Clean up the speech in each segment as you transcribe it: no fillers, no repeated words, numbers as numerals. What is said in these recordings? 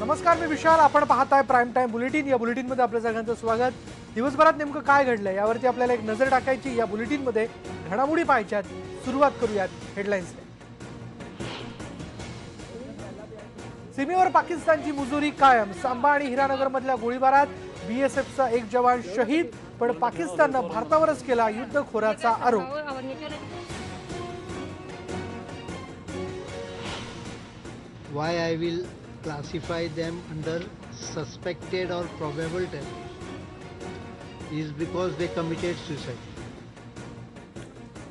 नमस्कार, मी विशाल. आपण पाहताय प्राइम टाइम बुलेटिन. या बुलेटिनमध्ये आपल्या सगळ्यांचं स्वागत. दिवसभरात नेमकं काय घडलंय यावरती आपल्याला एक नजर टाकायची. या बुलेटिनमध्ये घडामोडी पाहायच्यात. सुरुवात करूयात हेडलाईन्सने. सीमेवर पाकिस्तानची मुजोरी कायम. सांबा आणि हिरानगरमधल्या गोळीबारात बीएसएफचा एक जवान शहीद, पण पाकिस्ताननं भारतावरच केला युद्धखोराचा आरोप. Why I will classify them under suspected or probable terrorists is because they committed suicide.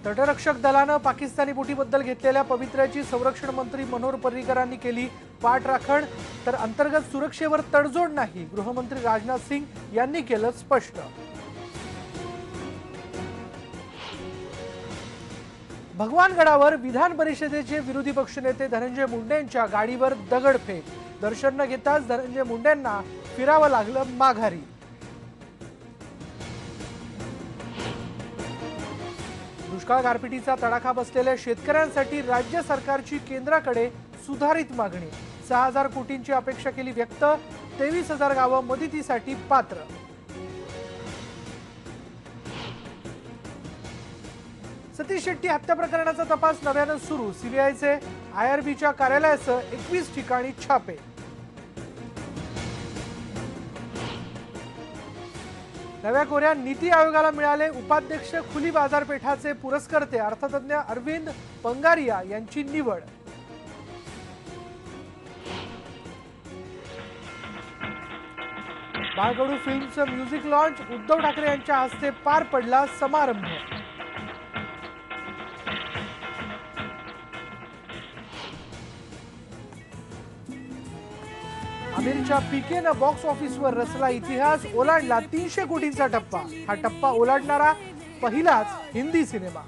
तटरक्षक दलानं पाकिस्तानी बोटीबद्दल घेतलेल्या पवित्र्याची संरक्षण मंत्री मनोहर पर्रीकरांनी केली पाठराखण. तर अंतर्गत सुरक्षेवर तडजोड नाही, गृहमंत्री राजनाथ सिंग यांनी केलं स्पष्ट. भगवानगडावर विधान परिषदेचे विरोधी पक्षनेते धनंजय मुंडेंच्या गाडीवर दगडफेक. दर्शन न घेताच धनंजय मुंडेंना फिरावं लागलं माघारी. दुष्काळ गारपिटीचा तडाखा बसलेल्या शेतकऱ्यांसाठी राज्य सरकारची केंद्राकडे सुधारित मागणी. 6,000 कोटींची अपेक्षा केली व्यक्त. 23,000 गावं मदतीसाठी पात्र. सतीश शेट्टी हत्या प्रकरणाचा तपास नव्यानं सुरू. सीबीआयचे आयआरबीच्या कार्यालयासह 21 ठिकाणी छापे. नव्या कोऱ्या नीती आयोगाला मिळाले उपाध्यक्ष खुली बाजारपेठाचे पुरस्कर्ते. अर्थतज्ञ अरविंद पंगारिया यांची निवड. बाळकडू फिल्मचं म्युझिक लॉन्च. उद्धव ठाकरे यांच्या हस्ते पार पडला समारंभ. आमिरच्या पीकेनं बॉक्स ऑफिसवर रचला इतिहास. ओलांडला 300 कोटींचा टप्पा. हा टप्पा ओलांडणारा पहिलाच हिंदी सिनेमा.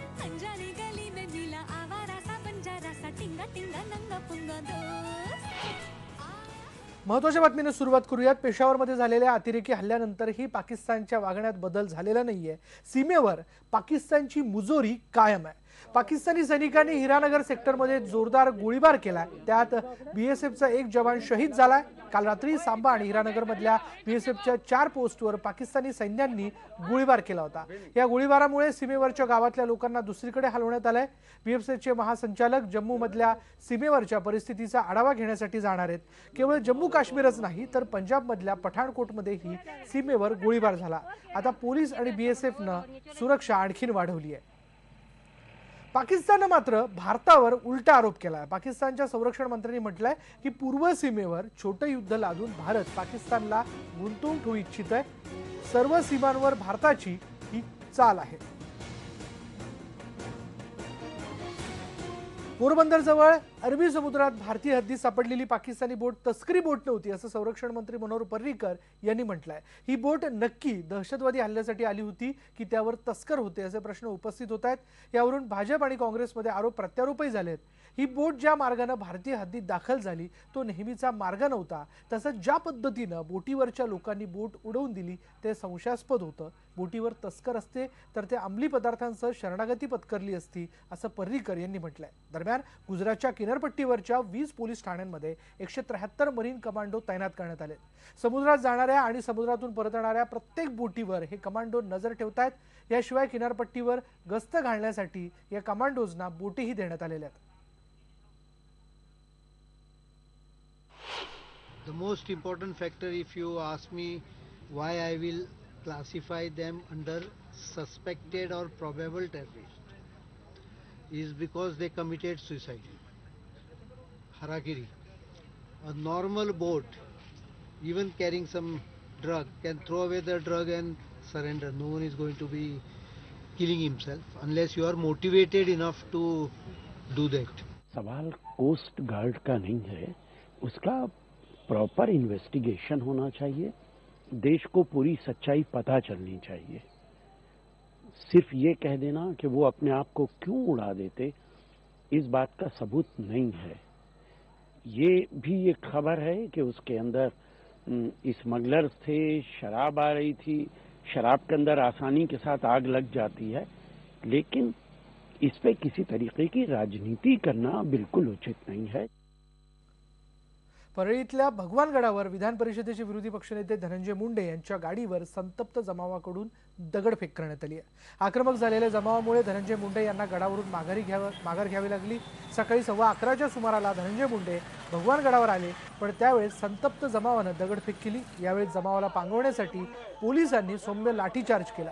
महत्त्वाच्या बातमीने सुरुवात करूयात. पेशावरमध्ये झालेल्या अतिरेकी हल्ल्यानंतरही पाकिस्तानच्या वागण्यात बदल झालेला नाहीये. सीमेवर पाकिस्तानची मुजोरी कायम आहे. पाकिस्तानी सैनिकांनी हिरानगर सेक्टरमध्ये जोरदार गोळीबार केलाय. त्यात बीएसएफचा एक जवान शहीद झालाय. काल रात्री सांबा आणि हिरानगरमधल्या बीएसएफच्या 4 पोस्टवर पाकिस्तानी सैन्यांनी गोळीबार केला होता. या गोळीबारामुळे सीमेवरच्या गावातल्या लोकांना दुसरीकडे हलवण्यात आलंय. बीएसएफचे महासंचालक जम्मूमधल्या सीमेवरच्या परिस्थितीचा आढावा घेण्यासाठी जाणार आहेत. केवळ जम्मू काश्मीरच नाही तर पंजाबमधल्या पठाणकोटमध्येही सीमेवर गोळीबार झाला. आता पोलीस आणि बीएसएफनं सुरक्षा आणखीन वाढवली आहे. पाकिस्ताननं मात्र भारतावर उलटा आरोप केलाय. पाकिस्तानच्या संरक्षण मंत्र्यांनी म्हटलंय की पूर्व सीमेवर छोटं युद्ध लादून भारत पाकिस्तानला गुंतवून ठेवू इच्छित आहे. सर्व सीमांवर भारताची ही चाल आहे. पोरबंदरजवळ अरबी समुद्रात भारतीय हद्दीत सापडलेली पाकिस्तानी बोट तस्करी बोट नव्हती, असं संरक्षण मंत्री मनोहर पर्रीकर यांनी म्हटलंय. ही बोट नक्की दहशतवादी हल्ल्यासाठी आली होती की त्यावर तस्कर होते, असे प्रश्न उपस्थित होत आहेत. यावरून भाजप आणि काँग्रेसमध्ये आरोप प्रत्यारोपही झालेत. ही बोट ज्या मार्गाने भारतीय हद्दीत दाखल झाली तो नेहमीचा मार्ग नव्हता. तसंच ज्या पद्धतीनं बोटीवरच्या लोकांनी बोट उडवून दिली ते संशयास्पद होतं. बोटीवर तस्कर असते तर ते अंमली पदार्थांसह शरणागती पत्करली असती, असं पर्रीकर यांनी म्हटलंय. दरम्यान गुजरातच्या किनारपट्टीवरच्या 20 पोलीस ठाण्यांमध्ये 173 मरीन कमांडो तैनात करण्यात आले. समुद्रात जाणाऱ्या आणि समुद्रातून परतणाऱ्या प्रत्येक बोटीवर हे कमांडो नजर ठेवतायत. याशिवाय किनारपट्टीवर गस्त घालण्यासाठी या कमांडोजना बोटीही देण्यात आलेल्या आहेत. The most important factor, if you ask me why I will classify them under suspected or probable terrorists, is because they committed suicide. Harakiri. A normal boat, even carrying some drug, can throw away the drug and surrender. No one is going to be killing himself unless you are motivated enough to do that. सवाल coast guard का नहीं है, उसका proper investigation होना चाहिए. देश को पूरी सच्चाई पता चलनी चाहिए. सिर्फ ये कह देना कि वो अपने आप को क्यों उड़ा देते, इस बात का सबूत नहीं है. ये भी एक खबर है कि उसके अंदर स्मगलर्स थे, शराब आ रही थी. शराब के अंदर आसानी के साथ आग लग जाती है, लेकिन इस पे किसी तरीके की राजनीति करना बिल्कुल उचित नहीं है. परळीतल्या भगवानगडावर विधान परिषदेचे विरोधी पक्षनेते धनंजय मुंडे यांच्या गाडीवर संतप्त जमावाकडून दगडफेक करण्यात आली आहे। आक्रमक झालेल्या जमावामुळे धनंजय मुंडे यांना गडावरून माघार घ्यावी लागली। सकाळी 11:15च्या सुमाराला धनंजय मुंडे भगवानगडावर आले, पण त्यावेळेस संतप्त जमावाने दगडफेक केली। यावेळी जमावाला पांगवण्यासाठी पोलिसांनी सौम्य लाठीचार्ज केला।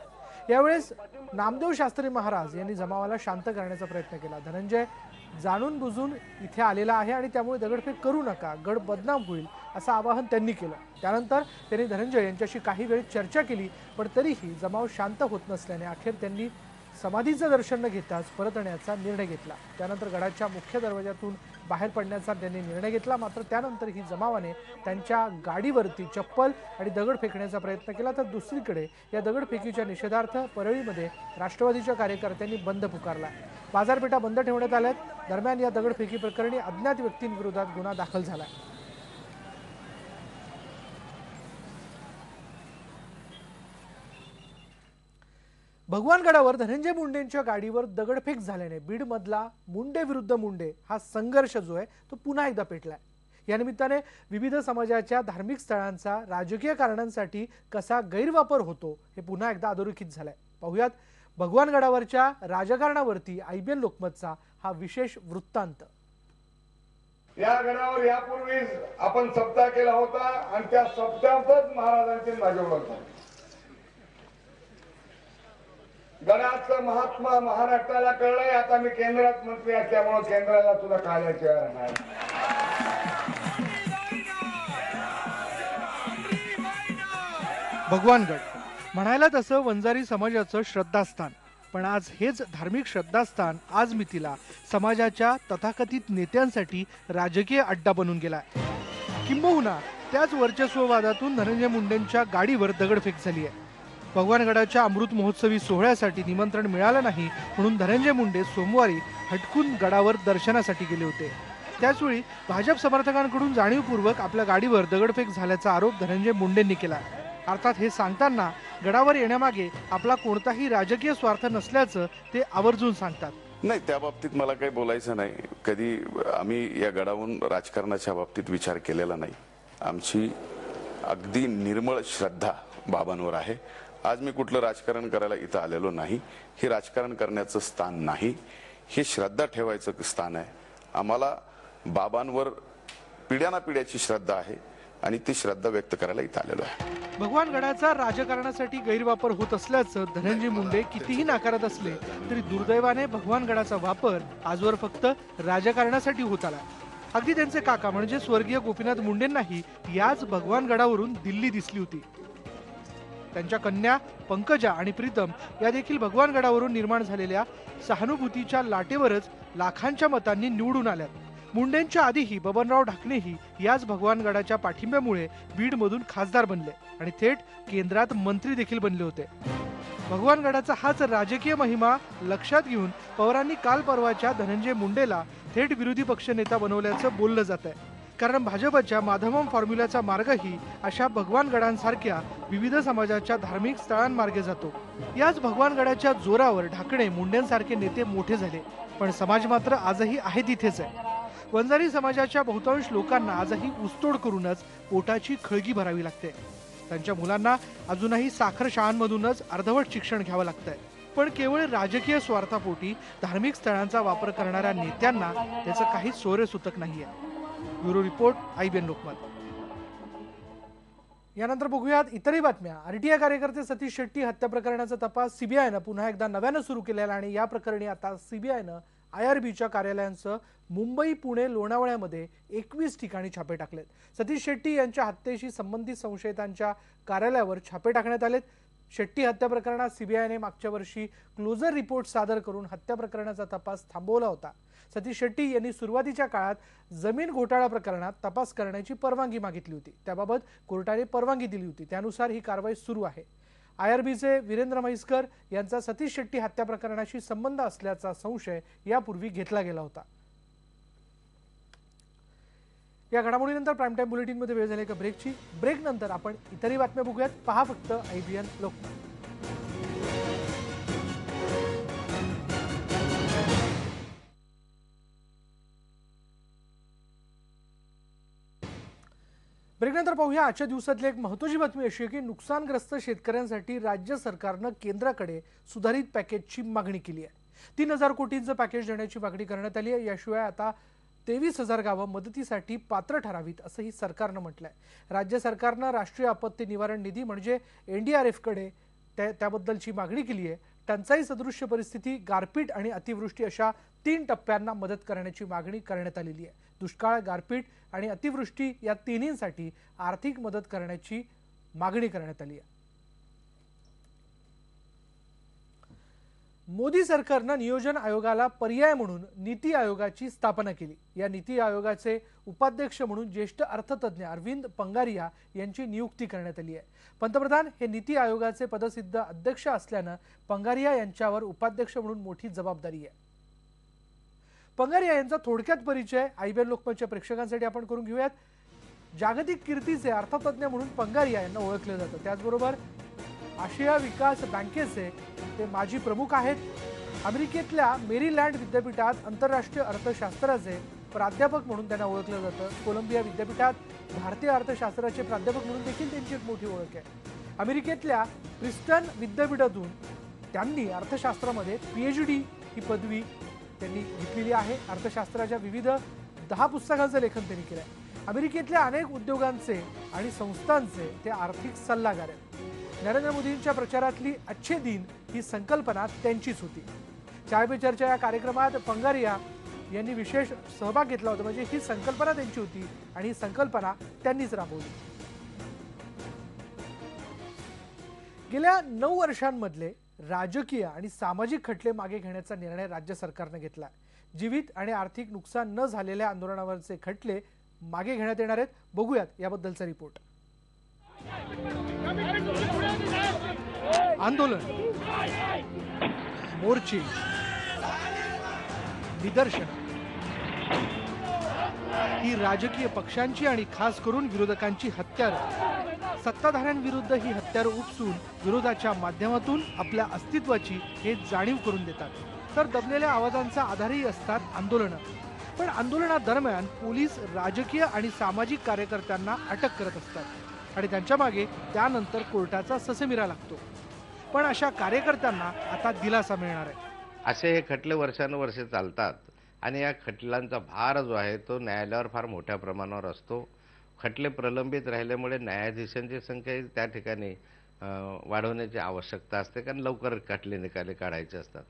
यावेळेस नामदेव शास्त्री महाराज यांनी जमावाला शांत करण्याचा प्रयत्न केला। धनंजय जाणून बुजून इथे आलेला आहे आणि त्यामुळे दगडफेक करू नका, गड बदनाम होईल असं आवाहन त्यांनी केलं। त्यानंतर त्यांनी धनंजय यांच्याशी काही वेळ चर्चा केली, पण तरीही जमाव शांत होत नसल्याने अखेर त्यांनी समाधीचं दर्शन न घेताच परतण्याचा निर्णय घेतला। त्यानंतर गडाच्या मुख्य दरवाजातून बाहेर पडण्याचा त्यांनी निर्णय घेतला। मात्र त्यानंतर ही जमावाने त्यांच्या गाडीवरती चप्पल आणि दगड फेकण्याचा प्रयत्न केला। तर दुसरीकडे या दगडफेकीच्या निषेधार्थ परळीमध्ये राष्ट्रवादीच्या कार्यकर्त्यांनी बंद पुकारला। बाजारपेठा बंद ठेवण्यात आल्यात। दरम्यान या दगडफेकी प्रकरणी अज्ञात व्यक्तींविरोधात गुन्हा दाखल झाला। भगवानगडावर धनंजय मुंडेंच्या गाडीवर दगडफेक झाल्याने बीडमधला मुंडे विरुद्ध मुंडे हा संघर्ष जो आहे तो पुन्हा एकदा पेटलाय। या निमित्ताने विविध समाजाच्या धार्मिक स्थळांचा राजकीय कारणांसाठी कसा गैरवापर होतो हे पुन्हा एकदा अधोरेखित झालंय। पाहुयात भगवानगडावरच्या राजकारणावरती IBN लोकमतचा हा विशेष वृत्तांत। या गडावर यापूर्वी आपण सप्ताह केला होता आणि त्या सप्ताहातच महाराजांची माझी ओळख झाली। गडाचं महात्मा महाराष्ट्राला कळलंय। आता मी केंद्रात मंत्री असल्यामुळे केंद्राला सुद्धा कळायची वेळ नाही। भगवानगड म्हणायला तसं वंजारी समाजाचं श्रद्धास्थान, पण आज हेच धार्मिक श्रद्धास्थान आज मितीला समाजाच्या तथाकथित नेत्यांसाठी राजकीय अड्डा बनून गेलाय। किंबहुना त्याच वर्चस्ववादातून धनंजय मुंडेंच्या गाडीवर दगडफेक झाली आहे। भगवानगडाच्या अमृत महोत्सवी सोहळ्यासाठी निमंत्रण मिळालं नाही म्हणून धनंजय मुंडे सोमवारी हटकून गडावर दर्शनासाठी गेले होते। त्याचवेळी भाजप समर्थकांकडून जाणीवपूर्वक आपल्या गाडीवर दगडफेक झाल्याचा आरोप धनंजय मुंडेंनी केला। अर्थात हे सांगताना गडावर येण्यामागे आपला कोणताही राजकीय स्वार्थ नसल्याचं ते आवर्जून सांगतात। नाही, त्या बाबतीत मला काही बोलायचं नाही। कधी आम्ही या गडावरून राजकारणाच्या बाबतीत विचार केलेला नाही। आमची अगदी निर्मळ श्रद्धा बाबांवर आहे। आज मी कुठलं राजकारण करायला इथं आलेलो नाही। हे राजकारण करण्याचं स्थान नाही, हे श्रद्धा ठेवायचं स्थान आहे। आम्हाला बाबांवर पिढ्यानापिढ्याची श्रद्धा आहे आणि ती श्रद्धा व्यक्त करायला इथं आलेलो आहे। भगवानगडाचा राजकारणासाठी गैरवापर होत असल्याचं धनंजय मुंडे कितीही नाकारत असले तरी दुर्दैवाने भगवानगडाचा वापर आजवर फक्त राजकारणासाठी होत आला। अगदी त्यांचे काका म्हणजे स्वर्गीय गोपीनाथ मुंडेंनाही याच भगवानगडावरून दिल्ली दिसली होती। त्यांच्या कन्या पंकजा आणि प्रीतम या देखील भगवानगडावरून निर्माण झालेल्या सहानुभूतीच्या लाटेवरच लाखांच्या मतांनी निवडून आल्यात। मुंडेंच्या आधीही बबनराव ढाकणेही याच भगवानगडाच्या पाठिंब्यामुळे बीडमधून खासदार बनले आणि थेट केंद्रात मंत्री देखील बनले होते। भगवानगडाचा हाच राजकीय महिमा लक्षात घेऊन पवारांनी काल परवाच्या धनंजय मुंडेला थेट विरोधी पक्षनेता बनवल्याचं बोललं जात आहे। कारण भाजपच्या माधवम फॉर्म्युल्याचा मार्गही अशा भगवानगडांसारख्या विविध समाजाच्या धार्मिक स्थळांमार्गे जातो। याच भगवानगडाच्या जोरावर ढाकणे मुंडेंसारखे नेते मोठे झाले, पण समाज मात्र आजही आहे तिथेच आहे। वंजारी समाजाच्या बहुतांश लोकांना आजही ऊसतोड करूनच पोटाची खळगी भरावी लागते। त्यांच्या मुलांना अजूनही साखर शाळांमधूनच अर्धवट शिक्षण घ्यावं लागतंय। पण केवळ राजकीय स्वार्थापोटी धार्मिक स्थळांचा वापर करणाऱ्या नेत्यांना त्याचं काहीच सोयरेसूतक नाहीये। Bureau report IBN Lokmat. यानंतर बघूयात इतरही बातम्या। RTI कार्यकर्ते सतीश शेट्टी हत्या प्रकरणाचा तपास CBIनं पुन्हा एकदा नव्यानं सुरू केलेला आणि या प्रकरणी आता CBIनं IRBच्या कार्यालयांसह मुंबई, पुणे, लोणावळ्यामध्ये 21 ठिकाणी छापे टाकलेत। सतीश शेट्टी यांच्या हत्येशी संबंधित संशयितांच्या कार्यालयावर छापे टाकण्यात आलेत। शेट्टी हत्या प्रकरणात CBIने मागच्या वर्षी क्लोजर रिपोर्ट सादर करून हत्या प्रकरणाचा तपास थांबवला होता। सतीश शेट्टी यांनी सुरुवातीच्या काळात जमीन घोटाळा प्रकरणात तपास करण्याची परवानगी मागितली होती। त्याबाबत कोर्टाने परवानगी दिली होती, त्यानुसार ही कारवाई सुरू आहे। IRBचे वीरेंद्र म्हैसकर यांचा सतीश शेट्टी हत्या प्रकरणाशी संबंध असल्याचा संशय यापूर्वी घेतला गेला होता। या घडामोडीनंतर प्राईम टाइम बुलेटिनमध्ये वेळ झाली का ब्रेकची। ब्रेक नंतर आपण इतरही बातम्या बघूयात। पहा फक्त IBN लोकमत। ब्रेकनंतर पाहूया आजच्या दिवसातली एक महत्त्वाची बातमी अशी आहे की नुकसानग्रस्त शेतकऱ्यांसाठी राज्य सरकारनं केंद्राकडे सुधारित पॅकेजची मागणी केली आहे। 3,000 कोटींचं पॅकेज देण्याची मागणी करण्यात आली आहे। याशिवाय आता 23,000 गावं मदतीसाठी पात्र ठरावीत असंही सरकारनं म्हटलंय। राज्य सरकारनं राष्ट्रीय आपत्ती निवारण निधी म्हणजे NDRF कडे त्याबद्दलची मागणी केली आहे। टंचाई सदृश्य परिस्थिती, गारपीट आणि अतिवृष्टी अशा 3 टप्प्यांना मदत करण्याची मागणी करण्यात आलेली आहे। दुष्काळ, गारपीट आणि अतिवृष्टी या तिन्हींसाठी आर्थिक मदत करण्याची मागणी करण्यात आली आहे। मोदी सरकारनं नियोजन आयोगाला पर्याय म्हणून नीती आयोगाची स्थापना केली। या नीती आयोगाचे उपाध्यक्ष म्हणून ज्येष्ठ अर्थतज्ञ अरविंद पंगारिया यांची नियुक्ती करण्यात आली आहे। पंतप्रधान हे नीती आयोगाचे पदसिद्ध अध्यक्ष असल्यानं पंगारिया यांच्यावर उपाध्यक्ष म्हणून मोठी जबाबदारी आहे। पंगारिया यांचा थोडक्यात परिचय IBN लोकमतच्या प्रेक्षकांसाठी आपण करून घेऊयात। जागतिक कीर्तीचे अर्थतज्ञ म्हणून पंगारिया यांना ओळखले जातं। त्याचबरोबर आशिया विकास बँकेचे ते माजी प्रमुख आहेत। अमेरिकेतल्या मेरीलँड विद्यापीठात आंतरराष्ट्रीय अर्थशास्त्राचे प्राध्यापक म्हणून त्यांना ओळखलं जातं। कोलंबिया विद्यापीठात भारतीय अर्थशास्त्राचे प्राध्यापक म्हणून देखील त्यांची एक मोठी ओळख आहे। अमेरिकेतल्या प्रिस्टन विद्यापीठातून त्यांनी अर्थशास्त्रामध्ये PhD ही पदवी त्यांनी घेतलेली आहे। अर्थशास्त्राच्या विविध 10 पुस्तकांचं लेखन त्यांनी केलंय। अमेरिकेतल्या अनेक उद्योगांचे आणि संस्थांचे ते आर्थिक सल्लागार आहेत। नरेंद्र मोदींच्या प्रचारातली अच्छे दिन ही संकल्पना त्यांचीच होती। चाय पे चर्चा या कार्यक्रमात पंगारिया यांनी विशेष सहभाग घेतला होता, म्हणजे ही संकल्पना त्यांची होती आणि ही संकल्पना त्यांनीच राबवली। गेल्या 9 वर्षांमधले राजकीय आणि सामाजिक खटले मागे घेण्याचा निर्णय राज्य सरकारने घेतला। जीवित आणि आर्थिक नुकसान न झालेल्या आंदोलनावरचे खटले मागे घेण्यात येणार आहेत। बघूयात याबद्दलचा रिपोर्ट। आंदोलन, मोर्चे, निदर्शन ही राजकीय पक्षांची आणि खास करून विरोधकांची हत्यारं। सत्ताधाऱ्यांविरुद्ध ही हत्यारं उपसून विरोधाच्या माध्यमातून आपल्या अस्तित्वाची हे जाणीव करून देतात। तर दबलेल्या आवाजांचा आधारही असतात आंदोलनं। पण आंदोलनादरम्यान पोलीस राजकीय आणि सामाजिक कार्यकर्त्यांना अटक करत असतात आणि त्यांच्या मागे त्यानंतर कोर्टाचा ससेमिरा लागतो। पण अशा कार्यकर्त्यांना आता दिलासा मिळणार आहे। असे हे खटले वर्षानुवर्षे चालतात आणि या खटल्यांचा भार जो आहे तो न्यायालयावर फार मोठ्या प्रमाणावर असतो। खटले प्रलंबित राहिल्यामुळे न्यायाधीशांची संख्या त्या ठिकाणी वाढवण्याची आवश्यकता असते, कारण लवकर खटले निकाली काढायचे असतात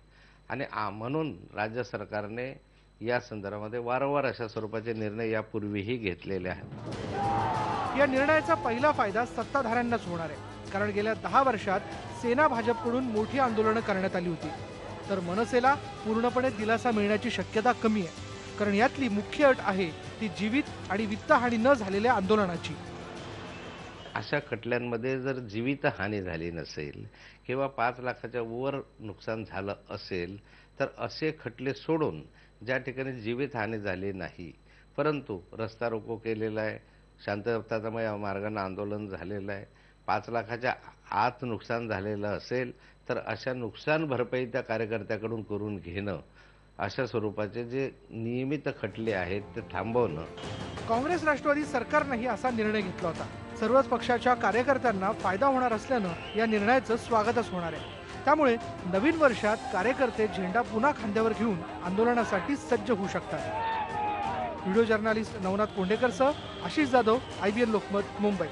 आणि म्हणून राज्य सरकारने या संदर्भामध्ये वारंवार अशा स्वरूपाचे निर्णय यापूर्वीही घेतलेले आहेत। या निर्णयाचा पहिला फायदा सत्ताधाऱ्यांनाच होणार आहे, कारण गेल्या 10 वर्षात सेना भाजपकडून मोठी आंदोलनं करण्यात आली होती, तर मनसेला पूर्णपणे दिलासा मिळण्याची शक्यता कमी आहे, कारण यातली मुख्य अट आहे ती जीवित आणि वित्तहानी न झालेल्या आंदोलनाची। अशा खटल्यांमध्ये जर जीवितहानी झाली नसेल किंवा 5 लाखाच्या वर नुकसान झालं असेल तर असे खटले सोडून ज्या ठिकाणी जीवितहानी झाली नाही परंतु रस्ता रोको केलेला आहे, शांततामय मार्गाने आंदोलन झालेलं आहे, 5 लाखाच्या आत नुकसान झालेलं असेल तर अशा नुकसान भरपाई त्या कार्यकर्त्याकडून करून घेणं, अशा स्वरूपाचे जे नियमित खटले आहेत ते थांबवणं। काँग्रेस राष्ट्रवादी सरकारनेही असा निर्णय घेतला होता। सर्वच पक्षाच्या कार्यकर्त्यांना फायदा होणार असल्यानं या निर्णयाचं स्वागतच होणार आहे। त्यामुळे नवीन वर्षात कार्यकर्ते झेंडा पुन्हा खांद्यावर घेऊन आंदोलनासाठी सज्ज होऊ शकतात। व्हिडिओ जर्नलिस्ट नवनाथ कोंडेकरसह आशिष जाधव, IBN लोकमत, मुंबई।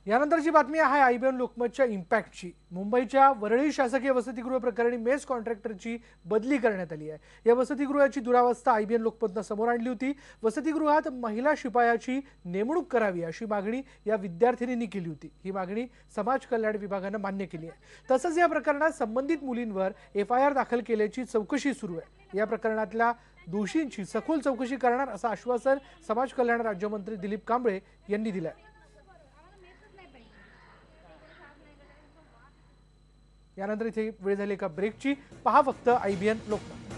यानंतरची बातमी आहे IBN लोकमतच्या इम्पॅक्टची। मुंबईच्या वरळी शासकीय वसतिगृह प्रकरणी मेस कॉन्ट्रॅक्टरची बदली करण्यात आली आहे। या वसतिगृहाची दुरावस्था IBN लोकमतनं समोर आणली होती। वसतिगृहात महिला शिपायाची नेमणूक करावी अशी मागणी या विद्यार्थिनींनी केली होती। ही मागणी समाज कल्याण विभागानं मान्य केली आहे। तसंच या प्रकरणात संबंधित मुलींवर FIR दाखल केल्याची चौकशी सुरू आहे। या प्रकरणातल्या दोषींची सखोल चौकशी करणार असं आश्वासन समाज कल्याण राज्यमंत्री दिलीप कांबळे यांनी दिलं आहे। यानंतर इथे वेळ झाली एका ब्रेकची। पहा फक्त IBN लोकमत।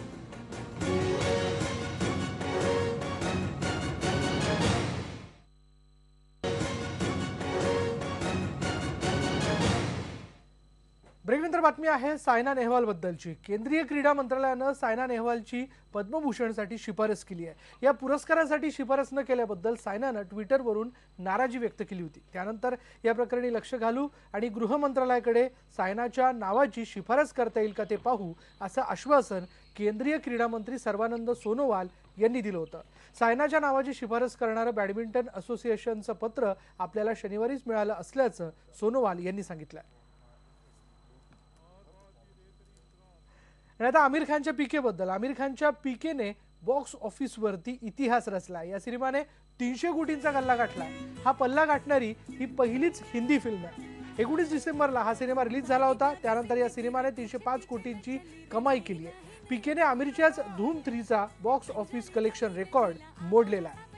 ब्रेकनंतर बातमी आहे सायना नेहवाल बद्दलची। केंद्रीय क्रीडा मंत्रालयानं सायना नेहवालची पद्मभूषणसाठी शिफारस केली आहे। या पुरस्कारासाठी शिफारस न केल्याबद्दल सायनानं ट्विटरवरून नाराजी व्यक्त केली होती। त्यानंतर या प्रकरणी लक्ष घालू आणि गृह मंत्रालयाकडे सायनाच्या नावाची शिफारस करता येईल का ते पाहू असं आश्वासन केंद्रीय क्रीडा मंत्री सर्बानंद सोनोवाल यांनी दिलं होतं। सायनाच्या नावाची शिफारस करणारं बॅडमिंटन असोसिएशनचं पत्र आपल्याला शनिवारीच मिळालं असल्याचं सोनोवाल यांनी सांगितलं। आता आमिर खानच्या पीके बद्दल, आमिर खानच्या पीकेने बॉक्स ऑफिसवरती इतिहास रचला। या सिनेमाने 300 कोटींचा गल्ला गाठला। हा पल्ला गाठणारी ही पहिलीच हिंदी फिल्म आहे। 19 डिसेंबरला हा सिनेमा रिलीज झाला होता। त्यानंतर या सिनेमाने 305 कोटींची कमाई केली आहे। पीकेने आमिरच्याच धूम 3चा बॉक्स ऑफिस कलेक्शन रेकॉर्ड मोडलेला आहे।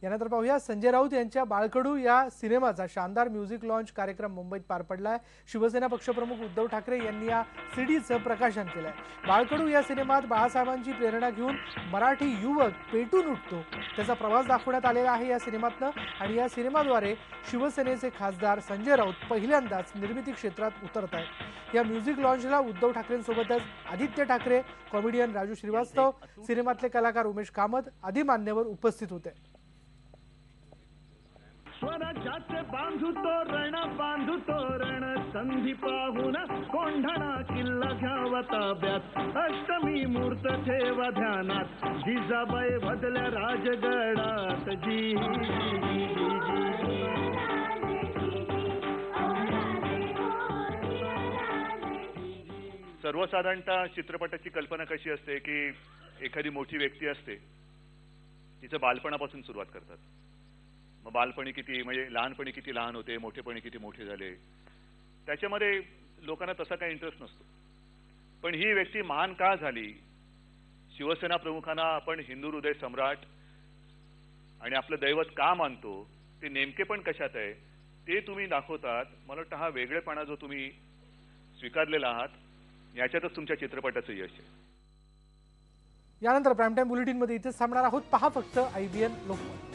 यानंतर पाहूया संजय राऊत यांच्या बाळकडू या सिनेमाचा शानदार म्युझिक लॉन्च कार्यक्रम मुंबईत पार पडलाय। शिवसेना पक्षप्रमुख उद्धव ठाकरे यांनी या सीडीचं प्रकाशन केलंय। बाळकडू या सिनेमात बाळासाहेबांची प्रेरणा घेऊन मराठी युवक पेटून उठतो त्याचा प्रवास दाखवण्यात आलेला आहे या सिनेमातनं। आणि या सिनेमाद्वारे शिवसेनेचे खासदार संजय राऊत पहिल्यांदाच निर्मिती क्षेत्रात उतरत आहेत। या म्युझिक लॉन्चला उद्धव ठाकरेंसोबतच आदित्य ठाकरे, कॉमेडियन राजू श्रीवास्तव, सिनेमातले कलाकार उमेश कामत आदी मान्यवर उपस्थित होते। स्वराज्याचे बांधू तोरण संधी पाहून कोंढणा किल्ला घ्यावा ताब्यात अष्टमी मूर्त ठेवा ध्यानात जिजाबाई बदल्या राजगडात जी सर्वसाधारणतः चित्रपटाची कल्पना कशी असते की एखादी मोठी व्यक्ती असते, तिचं बालपणापासून सुरुवात करतात। मग बालपणी किती म्हणजे लहानपणी किती लहान होते, मोठेपणी किती मोठे झाले, त्याच्यामध्ये लोकांना तसा काही इंटरेस्ट नसतो। पण ही व्यक्ती महान का झाली, शिवसेना प्रमुखांना आपण हिंदू हृदय सम्राट आणि आपलं दैवत का मानतो, ते नेमके पण कशात आहे ते तुम्ही दाखवतात। मला वाटतं हा वेगळेपणा जो तुम्ही स्वीकारलेला आहात याच्यातच तुमच्या चित्रपटाचं यश आहे। यानंतर प्राईम टाइम बुलेटिन मध्ये इथेच थांबणार आहोत। पहा फक्त IBN लोकमत।